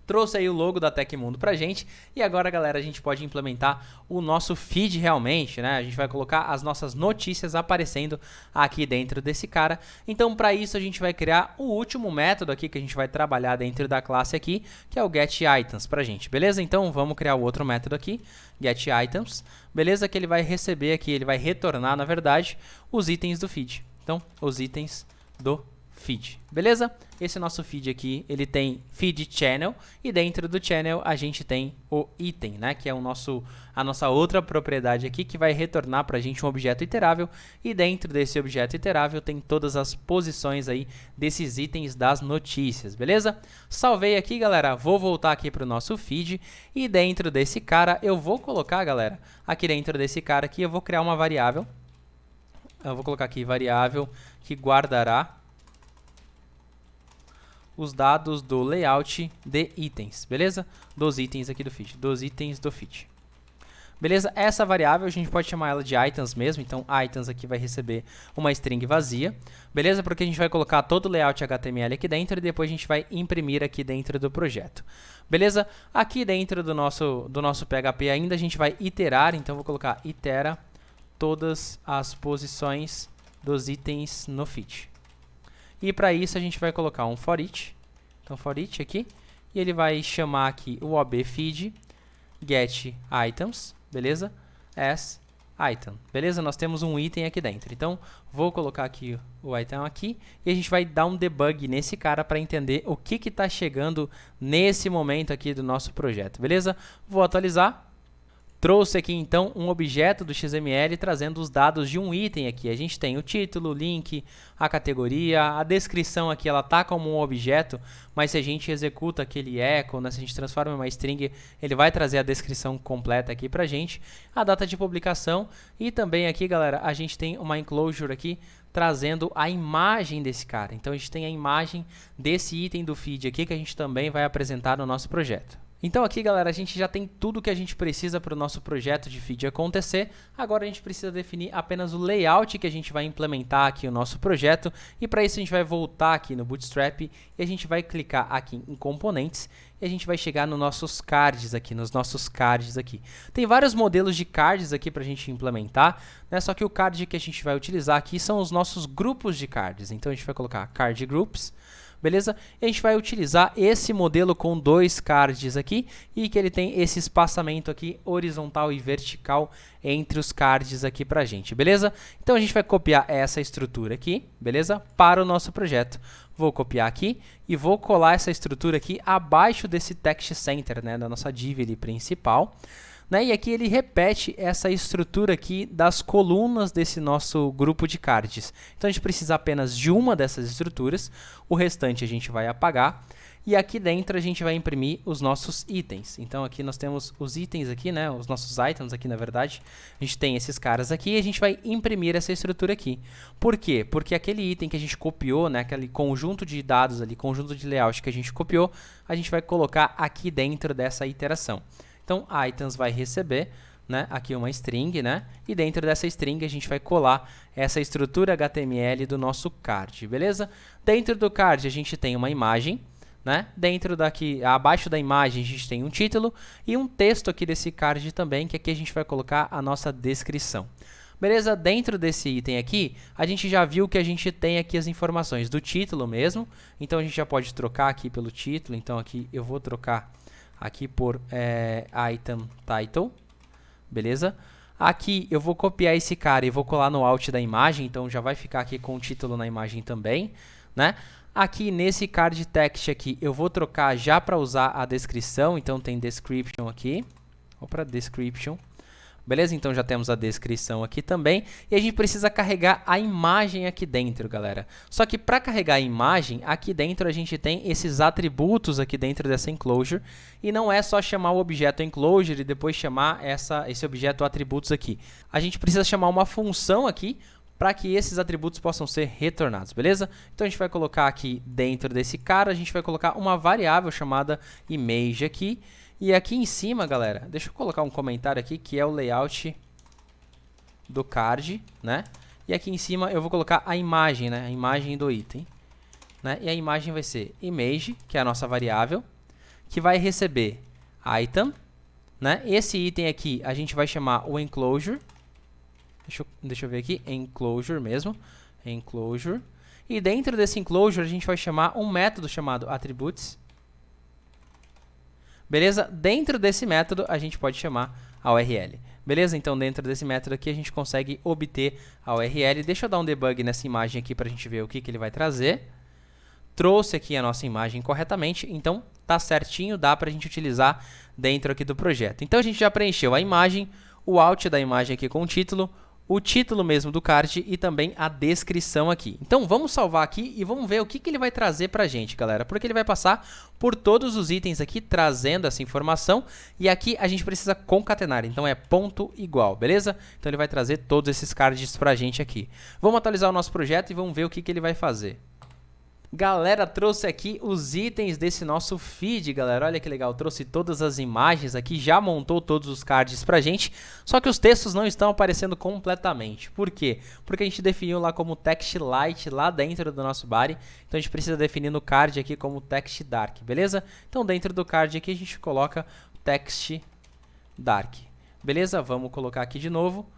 A: Trouxe aí o logo da Tecmundo pra gente. E agora, galera, a gente pode implementar o nosso feed realmente, né? A gente vai colocar as nossas notícias aparecendo aqui dentro desse cara. Então, para isso, a gente vai criar o último método aqui que a gente vai trabalhar dentro da classe aqui, que é o getItems pra gente, beleza? Então, vamos criar o outro método aqui, getItems, beleza? Que ele vai receber aqui, ele vai retornar, na verdade, os itens do feed. Então, os itens do feed, beleza? Esse nosso feed aqui, ele tem feed channel, e dentro do channel a gente tem o item, né? Que é a nossa outra propriedade aqui, que vai retornar pra gente um objeto iterável, e dentro desse objeto iterável tem todas as posições aí desses itens das notícias, beleza? Salvei aqui, galera, vou voltar aqui pro nosso feed, e dentro desse cara eu vou colocar, galera, aqui dentro desse cara aqui eu vou criar uma variável. Eu vou colocar aqui variável que guardará os dados do layout de itens, beleza? Dos itens aqui do feed, dos itens do feed. Beleza? Essa variável a gente pode chamar ela de items mesmo, então items aqui vai receber uma string vazia, beleza? Porque a gente vai colocar todo o layout HTML aqui dentro e depois a gente vai imprimir aqui dentro do projeto. Beleza? Aqui dentro do nosso PHP ainda a gente vai iterar, então eu vou colocar itera todas as posições dos itens no feed. E para isso a gente vai colocar um for each. Então for each aqui. E ele vai chamar aqui o obfeed get items, beleza? As item, beleza? Nós temos um item aqui dentro. Então, vou colocar aqui o item aqui e a gente vai dar um debug nesse cara para entender o que está chegando nesse momento aqui do nosso projeto, beleza? Vou atualizar. Trouxe aqui então um objeto do XML trazendo os dados de um item aqui. A gente tem o título, o link, a categoria, a descrição aqui ela tá como um objeto, mas se a gente executa aquele echo, né, se a gente transforma em uma string, ele vai trazer a descrição completa aqui pra gente, a data de publicação e também aqui, galera, a gente tem uma enclosure aqui trazendo a imagem desse cara. Então a gente tem a imagem desse item do feed aqui que a gente também vai apresentar no nosso projeto. Então aqui, galera, a gente já tem tudo que a gente precisa para o nosso projeto de feed acontecer. Agora a gente precisa definir apenas o layout que a gente vai implementar aqui no nosso projeto. E para isso a gente vai voltar aqui no Bootstrap e a gente vai clicar aqui em componentes e a gente vai chegar nos nossos cards aqui, Tem vários modelos de cards aqui para a gente implementar, né? Só que o card que a gente vai utilizar aqui são os nossos grupos de cards. Então a gente vai colocar card groups. Beleza? E a gente vai utilizar esse modelo com 2 cards aqui e que ele tem esse espaçamento aqui horizontal e vertical entre os cards aqui pra gente, beleza? Então a gente vai copiar essa estrutura aqui, beleza? Para o nosso projeto. Vou copiar aqui e vou colar essa estrutura aqui abaixo desse text center, né, da nossa div ali principal. Né? E aqui ele repete essa estrutura aqui das colunas desse nosso grupo de cards. Então a gente precisa apenas de uma dessas estruturas, o restante a gente vai apagar. E aqui dentro a gente vai imprimir os nossos itens. Então aqui nós temos os itens aqui, né? Os nossos items aqui na verdade. A gente tem esses caras aqui e a gente vai imprimir essa estrutura aqui. Por quê? Porque aquele item que a gente copiou, né? Aquele conjunto de dados ali, conjunto de layout que a gente copiou, a gente vai colocar aqui dentro dessa iteração. Então, items vai receber, né, aqui uma string, né, e dentro dessa string a gente vai colar essa estrutura HTML do nosso card, beleza? Dentro do card a gente tem uma imagem, né, dentro daqui, abaixo da imagem a gente tem um título e um texto aqui desse card também, que aqui a gente vai colocar a nossa descrição. Beleza? Dentro desse item aqui, a gente já viu que a gente tem aqui as informações do título mesmo, então a gente já pode trocar aqui pelo título, então aqui eu vou trocar aqui por item title, beleza? Aqui eu vou copiar esse cara e vou colar no alt da imagem, então já vai ficar aqui com o título na imagem também, né? Aqui nesse card text aqui eu vou trocar já para usar a descrição, então tem description aqui, ou para description. Beleza? Então já temos a descrição aqui também e a gente precisa carregar a imagem aqui dentro, galera. Só que para carregar a imagem, aqui dentro a gente tem esses atributos aqui dentro dessa enclosure e não é só chamar o objeto enclosure e depois chamar esse objeto atributos aqui. A gente precisa chamar uma função aqui para que esses atributos possam ser retornados, beleza? Então a gente vai colocar aqui dentro desse cara, a gente vai colocar uma variável chamada image aqui. E aqui em cima, galera, deixa eu colocar um comentário aqui, que é o layout do card, né? E aqui em cima eu vou colocar a imagem, né? A imagem do item, né? E a imagem vai ser image, que é a nossa variável, que vai receber item, né? Esse item aqui a gente vai chamar o enclosure. Deixa eu ver aqui, enclosure mesmo, enclosure. E dentro desse enclosure a gente vai chamar um método chamado attributes. Beleza? Dentro desse método, a gente pode chamar a URL. Beleza? Então, dentro desse método aqui, a gente consegue obter a URL. Deixa eu dar um debug nessa imagem aqui para a gente ver o que ele vai trazer. Trouxe aqui a nossa imagem corretamente, então tá certinho, dá para a gente utilizar dentro aqui do projeto. Então, a gente já preencheu a imagem, o alt da imagem aqui com o título mesmo do card e também a descrição aqui. Então, vamos salvar aqui e vamos ver o que ele vai trazer para a gente, galera. Porque ele vai passar por todos os itens aqui, trazendo essa informação. E aqui a gente precisa concatenar, então é ponto igual, beleza? Então, ele vai trazer todos esses cards para a gente aqui. Vamos atualizar o nosso projeto e vamos ver o que ele vai fazer. Galera, trouxe aqui os itens desse nosso feed, galera. Olha que legal, trouxe todas as imagens aqui, já montou todos os cards pra gente. Só que os textos não estão aparecendo completamente. Por quê? Porque a gente definiu lá como text light lá dentro do nosso body. Então a gente precisa definir no card aqui como text dark, beleza? Então dentro do card aqui a gente coloca text dark. Beleza? Vamos colocar aqui de novo.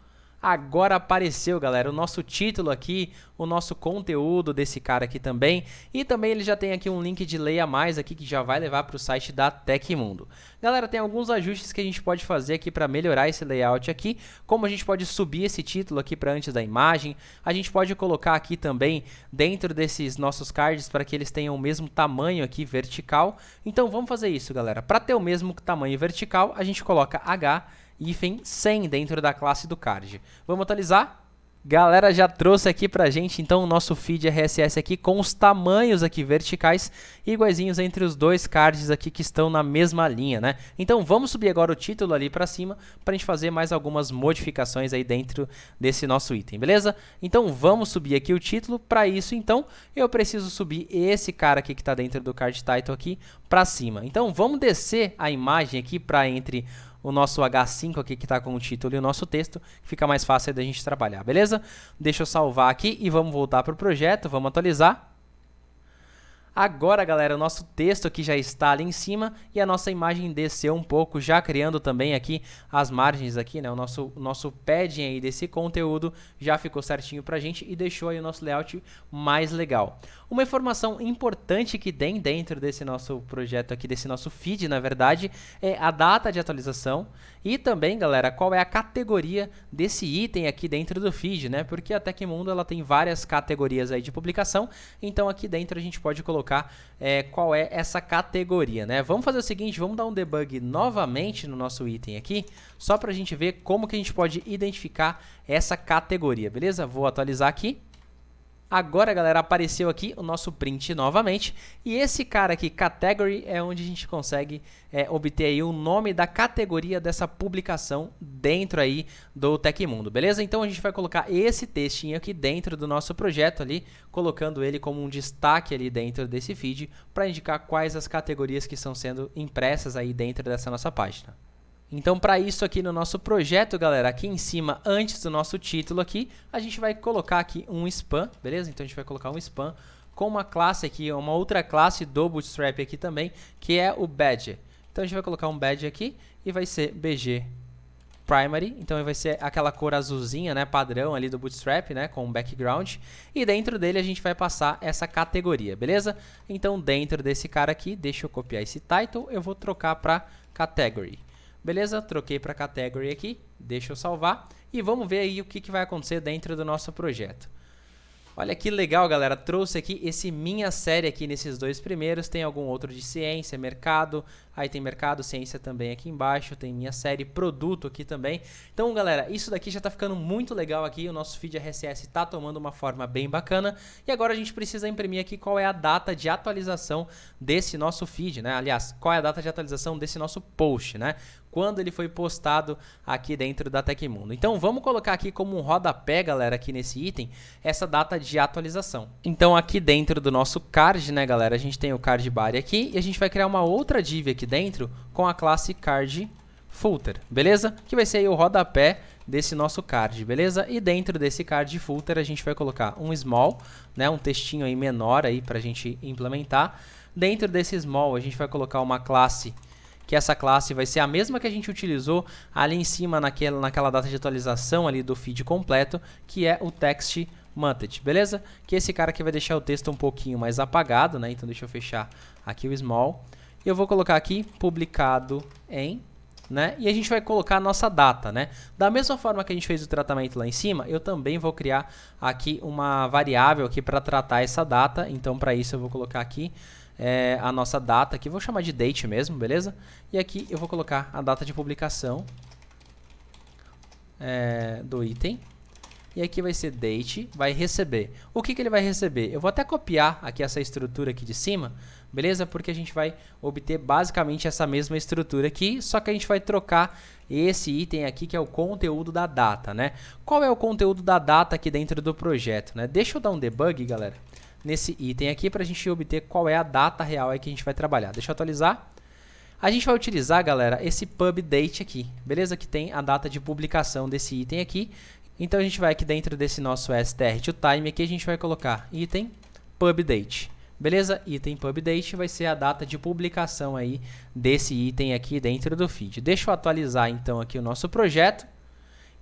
A: Agora apareceu, galera, o nosso título aqui, o nosso conteúdo desse cara aqui também. E também ele já tem aqui um link de Leia Mais aqui que já vai levar para o site da Tecmundo. Galera, tem alguns ajustes que a gente pode fazer aqui para melhorar esse layout aqui. Como a gente pode subir esse título aqui para antes da imagem. A gente pode colocar aqui também dentro desses nossos cards para que eles tenham o mesmo tamanho aqui vertical. Então vamos fazer isso, galera. Para ter o mesmo tamanho vertical, a gente coloca H-100 dentro da classe do card. Vamos atualizar? Galera, já trouxe aqui pra gente então o nosso feed RSS aqui com os tamanhos aqui verticais iguaizinhos entre os dois cards aqui que estão na mesma linha, né? Então vamos subir agora o título ali pra cima pra gente fazer mais algumas modificações aí dentro desse nosso item, beleza? Então vamos subir aqui o título. Para isso então eu preciso subir esse cara aqui que tá dentro do card title aqui pra cima. Então vamos descer a imagem aqui pra entre o nosso H5 aqui que está com o título e o nosso texto, fica mais fácil da gente trabalhar, beleza? Deixa eu salvar aqui e vamos voltar para o projeto, vamos atualizar. Agora, galera, o nosso texto aqui já está ali em cima e a nossa imagem desceu um pouco, já criando também aqui as margens aqui, né? O nosso padding aí desse conteúdo já ficou certinho pra gente e deixou aí o nosso layout mais legal. Uma informação importante que tem dentro desse nosso projeto aqui, desse nosso feed, na verdade, é a data de atualização e também, galera, qual é a categoria desse item aqui dentro do feed, né? Porque a Tecmundo ela tem várias categorias aí de publicação, então aqui dentro a gente pode colocar qual é essa categoria, né? Vamos fazer o seguinte, vamos dar um debug novamente no nosso item aqui, só para a gente ver como que a gente pode identificar essa categoria, beleza? Vou atualizar aqui. Agora, galera, apareceu aqui o nosso print novamente. E esse cara aqui, Category, é onde a gente consegue obter aí o nome da categoria dessa publicação dentro aí do Tecmundo, beleza? Então a gente vai colocar esse textinho aqui dentro do nosso projeto ali, colocando ele como um destaque ali dentro desse feed para indicar quais as categorias que estão sendo impressas aí dentro dessa nossa página. Então, para isso aqui no nosso projeto, galera, aqui em cima, antes do nosso título aqui, a gente vai colocar aqui um spam, beleza? Então, a gente vai colocar um spam com uma classe aqui, uma outra classe do Bootstrap aqui também, que é o Badge. Então, a gente vai colocar um Badge aqui e vai ser BG Primary. Então, vai ser aquela cor azulzinha, né, padrão ali do Bootstrap, né, com um background. E dentro dele a gente vai passar essa categoria, beleza? Então, dentro desse cara aqui, deixa eu copiar esse title, eu vou trocar para Category. Beleza? Troquei para Category aqui, deixa eu salvar e vamos ver aí o que vai acontecer dentro do nosso projeto. Olha que legal, galera, trouxe aqui esse minha série aqui nesses dois primeiros, tem algum outro de ciência, mercado, aí tem mercado, ciência também aqui embaixo, tem minha série produto aqui também. Então, galera, isso daqui já tá ficando muito legal aqui, o nosso feed RSS tá tomando uma forma bem bacana e agora a gente precisa imprimir aqui qual é a data de atualização desse nosso feed, né? Aliás, qual é a data de atualização desse nosso post, né? Quando ele foi postado aqui dentro da Tecmundo. Então, vamos colocar aqui como um rodapé, galera, aqui nesse item, essa data de atualização. Então, aqui dentro do nosso card, né, galera, a gente tem o card body aqui e a gente vai criar uma outra div aqui dentro com a classe card footer, beleza? Que vai ser aí o rodapé desse nosso card, beleza? E dentro desse card footer a gente vai colocar um small, né, um textinho aí menor aí pra gente implementar. Dentro desse small a gente vai colocar uma classe que essa classe vai ser a mesma que a gente utilizou ali em cima naquela data de atualização ali do feed completo, que é o text muted, beleza? Que esse cara aqui vai deixar o texto um pouquinho mais apagado, né? Então deixa eu fechar aqui o small. E eu vou colocar aqui publicado em, né? E a gente vai colocar a nossa data, né? Da mesma forma que a gente fez o tratamento lá em cima, eu também vou criar aqui uma variável aqui para tratar essa data. Então para isso eu vou colocar aqui a nossa data, aqui vou chamar de date mesmo, beleza? E aqui eu vou colocar a data de publicação do item. E aqui vai ser date, vai receber. O que ele vai receber? Eu vou até copiar aqui essa estrutura aqui de cima, beleza? Porque a gente vai obter basicamente essa mesma estrutura aqui, só que a gente vai trocar esse item aqui que é o conteúdo da data, né? Qual é o conteúdo da data aqui dentro do projeto, né? Deixa eu dar um debug, galera, nesse item aqui para a gente obter qual é a data real aí que a gente vai trabalhar. Deixa eu atualizar. A gente vai utilizar, galera, esse pub date aqui, beleza? Que tem a data de publicação desse item aqui. Então a gente vai aqui dentro desse nosso str2time aqui, a gente vai colocar item pub date. Beleza? Item pub date vai ser a data de publicação aí desse item aqui dentro do feed. Deixa eu atualizar então aqui o nosso projeto.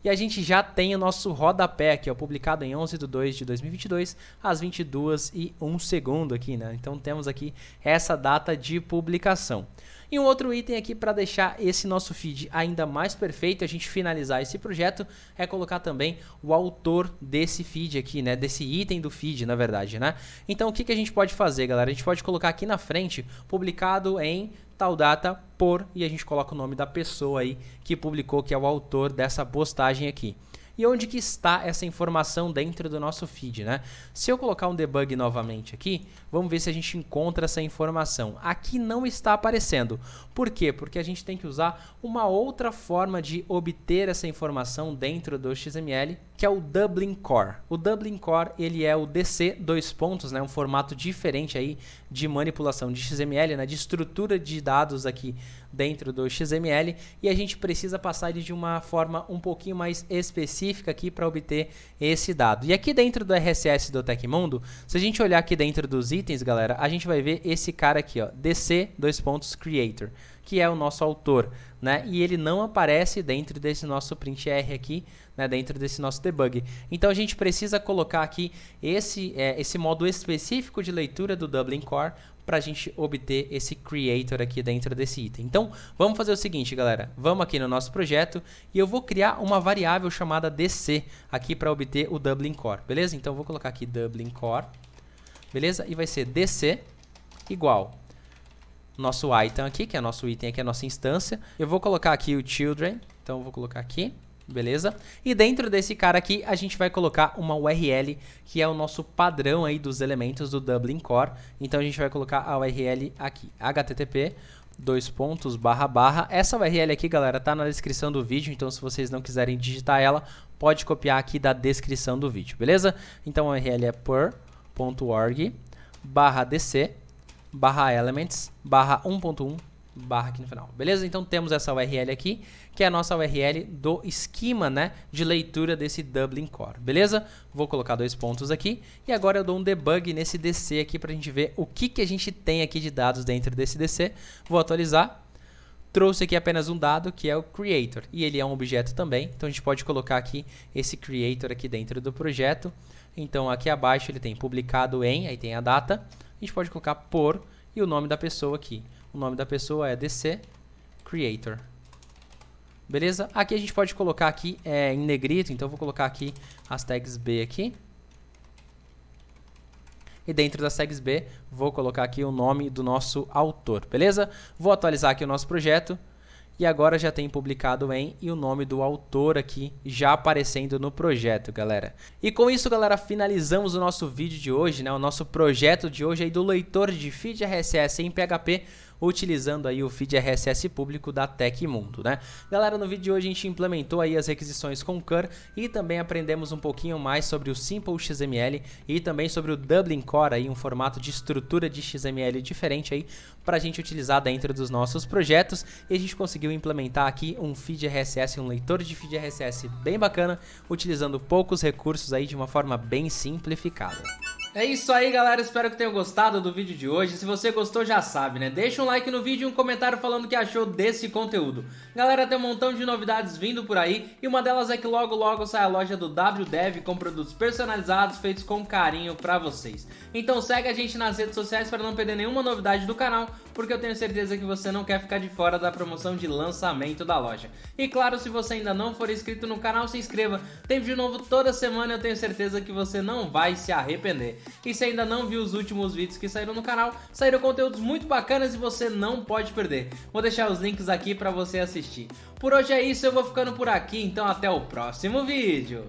A: E a gente já tem o nosso rodapé aqui, ó, publicado em 11/2/2022, às 22h01 aqui, né? Então temos aqui essa data de publicação. E um outro item aqui para deixar esse nosso feed ainda mais perfeito, a gente finalizar esse projeto, é colocar também o autor desse feed aqui, né? Desse item do feed, na verdade, né? Então o que a gente pode fazer, galera? A gente pode colocar aqui na frente, publicado em tal data por, e a gente coloca o nome da pessoa aí que publicou, que é o autor dessa postagem aqui. E onde que está essa informação dentro do nosso feed, né? Se eu colocar um debug novamente aqui, vamos ver se a gente encontra essa informação. Aqui não está aparecendo. Por quê? Porque a gente tem que usar uma outra forma de obter essa informação dentro do XML, que é o Dublin Core. O Dublin Core, ele é o DC, né? Um formato diferente aí de manipulação de XML, né? De estrutura de dados aqui dentro do XML, e a gente precisa passar ele de uma forma um pouquinho mais específica aqui para obter esse dado. E aqui dentro do RSS do Tecmundo, se a gente olhar aqui dentro dos itens, galera, a gente vai ver esse cara aqui, ó, DC_Creator, que é o nosso autor, né? E ele não aparece dentro desse nosso printr aqui, né? Dentro desse nosso debug. Então a gente precisa colocar aqui esse modo específico de leitura do Dublin Core para a gente obter esse creator aqui dentro desse item. Então vamos fazer o seguinte, galera, vamos aqui no nosso projeto e eu vou criar uma variável chamada DC aqui para obter o Dublin Core, beleza? Então eu vou colocar aqui Dublin Core, beleza? E vai ser DC igual nosso item aqui, que é nosso item aqui, é a nossa instância. Eu vou colocar aqui o children, então eu vou colocar aqui, beleza? E dentro desse cara aqui, a gente vai colocar uma URL, que é o nosso padrão aí dos elementos do Dublin Core. Então a gente vai colocar a URL aqui, http://. Essa URL aqui, galera, tá na descrição do vídeo, então se vocês não quiserem digitar ela, pode copiar aqui da descrição do vídeo, beleza? Então a URL é pur.org/dc/elements/1.1 aqui no final, beleza? Então temos essa URL aqui, que é a nossa URL do esquema, né, de leitura desse Dublin Core, beleza? Vou colocar 2 pontos aqui e agora eu dou um debug nesse DC aqui pra gente ver o que a gente tem aqui de dados dentro desse DC. Vou atualizar. Trouxe aqui apenas um dado, que é o creator, e ele é um objeto também, então a gente pode colocar aqui esse creator aqui dentro do projeto. Então aqui abaixo ele tem publicado em, aí tem a data, a gente pode colocar por e o nome da pessoa aqui. O nome da pessoa é DC Creator. Beleza? Aqui a gente pode colocar aqui em negrito, então eu vou colocar aqui as tags B aqui. E dentro das tags B, vou colocar aqui o nome do nosso autor, beleza? Vou atualizar aqui o nosso projeto. E agora já tem publicado em e o nome do autor aqui já aparecendo no projeto, galera. E com isso, galera, finalizamos o nosso vídeo de hoje, né? O nosso projeto de hoje aí do leitor de feed RSS em PHP, utilizando aí o feed RSS público da Tecmundo, né? Galera, no vídeo de hoje a gente implementou aí as requisições com Cur e também aprendemos um pouquinho mais sobre o Simple XML e também sobre o Dublin Core, aí um formato de estrutura de XML diferente aí para a gente utilizar dentro dos nossos projetos, e a gente conseguiu implementar aqui um feed RSS, um leitor de feed RSS bem bacana, utilizando poucos recursos aí de uma forma bem simplificada. É isso aí, galera, espero que tenham gostado do vídeo de hoje. Se você gostou, já sabe, né? Deixa um like no vídeo e um comentário falando o que achou desse conteúdo. Galera, tem um montão de novidades vindo por aí, e uma delas é que logo logo sai a loja do WDev com produtos personalizados feitos com carinho pra vocês. Então segue a gente nas redes sociais para não perder nenhuma novidade do canal, porque eu tenho certeza que você não quer ficar de fora da promoção de lançamento da loja. E claro, se você ainda não for inscrito no canal, se inscreva. Tem vídeo novo toda semana, eu tenho certeza que você não vai se arrepender. E se ainda não viu os últimos vídeos que saíram no canal, saíram conteúdos muito bacanas e você não pode perder. Vou deixar os links aqui para você assistir. Por hoje é isso, eu vou ficando por aqui, então até o próximo vídeo.